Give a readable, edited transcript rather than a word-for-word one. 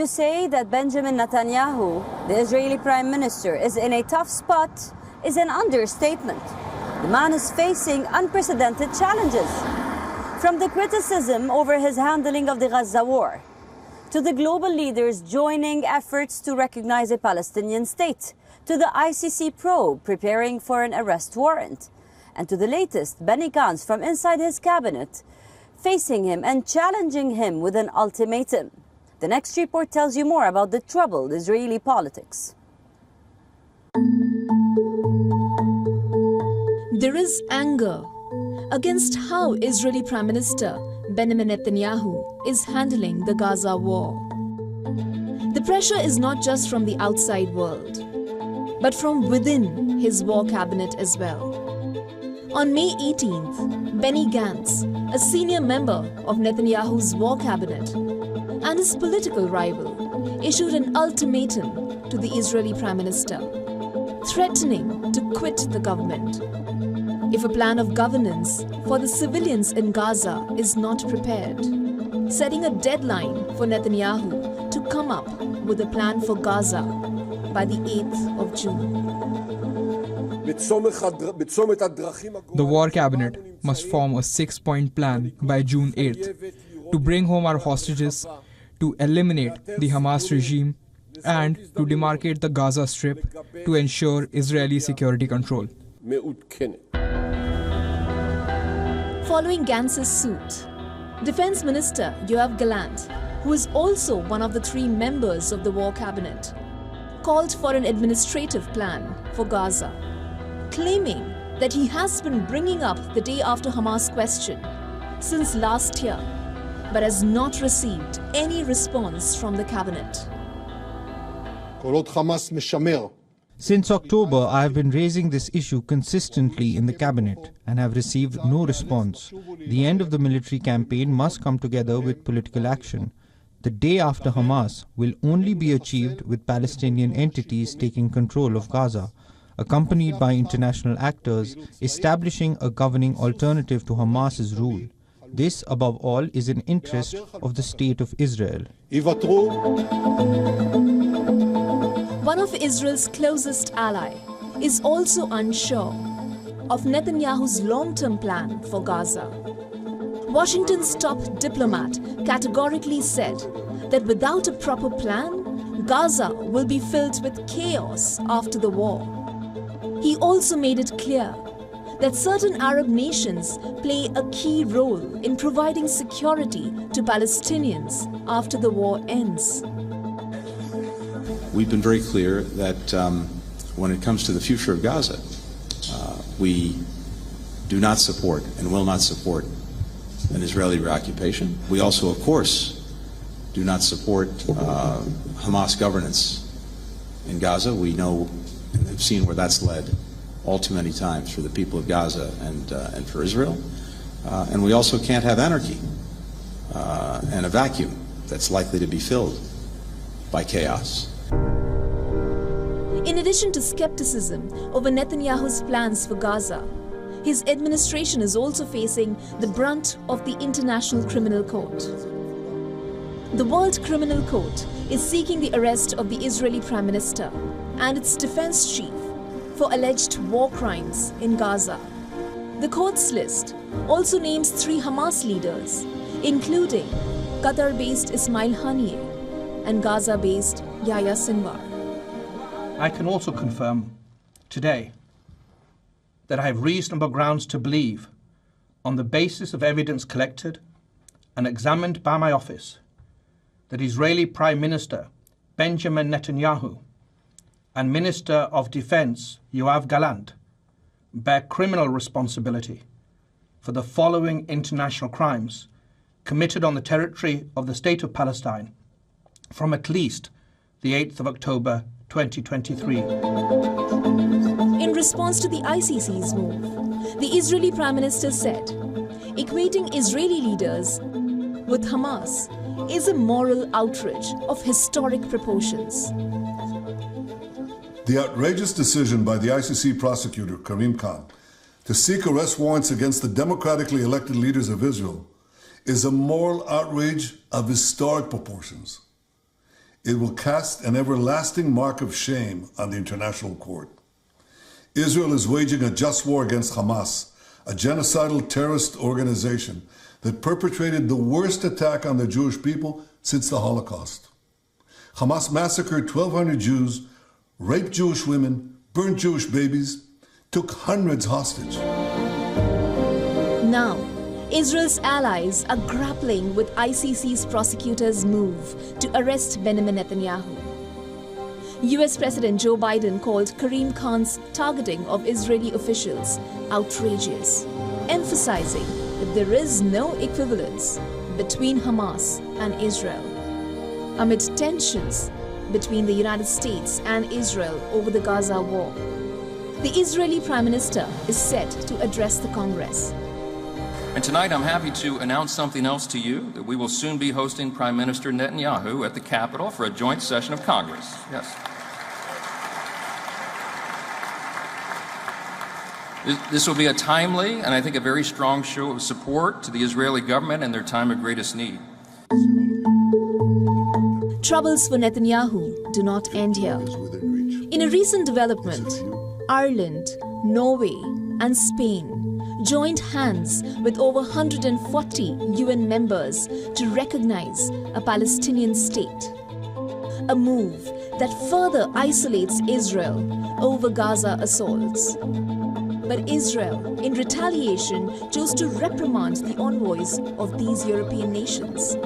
To say that Benjamin Netanyahu, the Israeli Prime Minister, is in a tough spot is an understatement. The man is facing unprecedented challenges. From the criticism over his handling of the Gaza war, to the global leaders joining efforts to recognize a Palestinian state, to the ICC probe preparing for an arrest warrant, and to the latest Benny Gantz from inside his cabinet, facing him and challenging him with an ultimatum. The next report tells you more about the troubled Israeli politics. There is anger against how Israeli Prime Minister Benjamin Netanyahu is handling the Gaza war. The pressure is not just from the outside world, but from within his war cabinet as well. On May 18th, Benny Gantz, a senior member of Netanyahu's war cabinet and his political rival, issued an ultimatum to the Israeli Prime Minister, threatening to quit the government if a plan of governance for the civilians in Gaza is not prepared, setting a deadline for Netanyahu to come up with a plan for Gaza by the 8th of June. The war cabinet must form a 6-point plan by June 8th to bring home our hostages, to eliminate the Hamas regime, and to demarcate the Gaza Strip to ensure Israeli security control. Following Gantz's suit, Defense Minister Yoav Gallant, who is also one of the 3 members of the war cabinet, called for an administrative plan for Gaza, claiming that he has been bringing up the day after Hamas question since last year, but has not received any response from the cabinet. Since October, I have been raising this issue consistently in the cabinet and have received no response. The end of the military campaign must come together with political action. The day after Hamas will only be achieved with Palestinian entities taking control of Gaza, accompanied by international actors establishing a governing alternative to Hamas's rule. This, above all, is in interest of the State of Israel. One of Israel's closest ally is also unsure of Netanyahu's long-term plan for Gaza. Washington's top diplomat categorically said that without a proper plan, Gaza will be filled with chaos after the war. He also made it clear that certain Arab nations play a key role in providing security to Palestinians after the war ends. We've been very clear that when it comes to the future of Gaza, we do not support and will not support an Israeli reoccupation. We also, of course, do not support Hamas governance in Gaza. We know and have seen where that's led all too many times for the people of Gaza and for Israel. And we also can't have anarchy and a vacuum that's likely to be filled by chaos. In addition to skepticism over Netanyahu's plans for Gaza, his administration is also facing the brunt of the International Criminal Court. The World Criminal Court is seeking the arrest of the Israeli Prime Minister and its defense chief for alleged war crimes in Gaza. The court's list also names 3 Hamas leaders, including Qatar-based Ismail Haniyeh and Gaza-based Yahya Sinwar. I can also confirm today that I have reasonable grounds to believe, on the basis of evidence collected and examined by my office, that Israeli Prime Minister Benjamin Netanyahu and Minister of Defense Yoav Gallant bear criminal responsibility for the following international crimes committed on the territory of the State of Palestine from at least the 8th of October 2023. In response to the ICC's move, the Israeli Prime Minister said, equating Israeli leaders with Hamas is a moral outrage of historic proportions. The outrageous decision by the ICC prosecutor, Karim Khan, to seek arrest warrants against the democratically elected leaders of Israel is a moral outrage of historic proportions. It will cast an everlasting mark of shame on the international court. Israel is waging a just war against Hamas, a genocidal terrorist organization that perpetrated the worst attack on the Jewish people since the Holocaust. Hamas massacred 1,200 Jews, raped Jewish women, burned Jewish babies, took hundreds hostage. Now, Israel's allies are grappling with ICC's prosecutors' move to arrest Benjamin Netanyahu. US President Joe Biden called Karim Khan's targeting of Israeli officials outrageous, emphasizing that there is no equivalence between Hamas and Israel. Amid tensions between the United States and Israel over the Gaza war, the Israeli Prime Minister is set to address the Congress. And tonight I'm happy to announce something else to you, that we will soon be hosting Prime Minister Netanyahu at the Capitol for a joint session of Congress. Yes. This will be a timely and I think a very strong show of support to the Israeli government in their time of greatest need. Troubles for Netanyahu do not end here. In a recent development, Ireland, Norway, and Spain joined hands with over 140 UN members to recognize a Palestinian state. A move that further isolates Israel over Gaza assaults. But Israel, in retaliation, chose to reprimand the envoys of these European nations.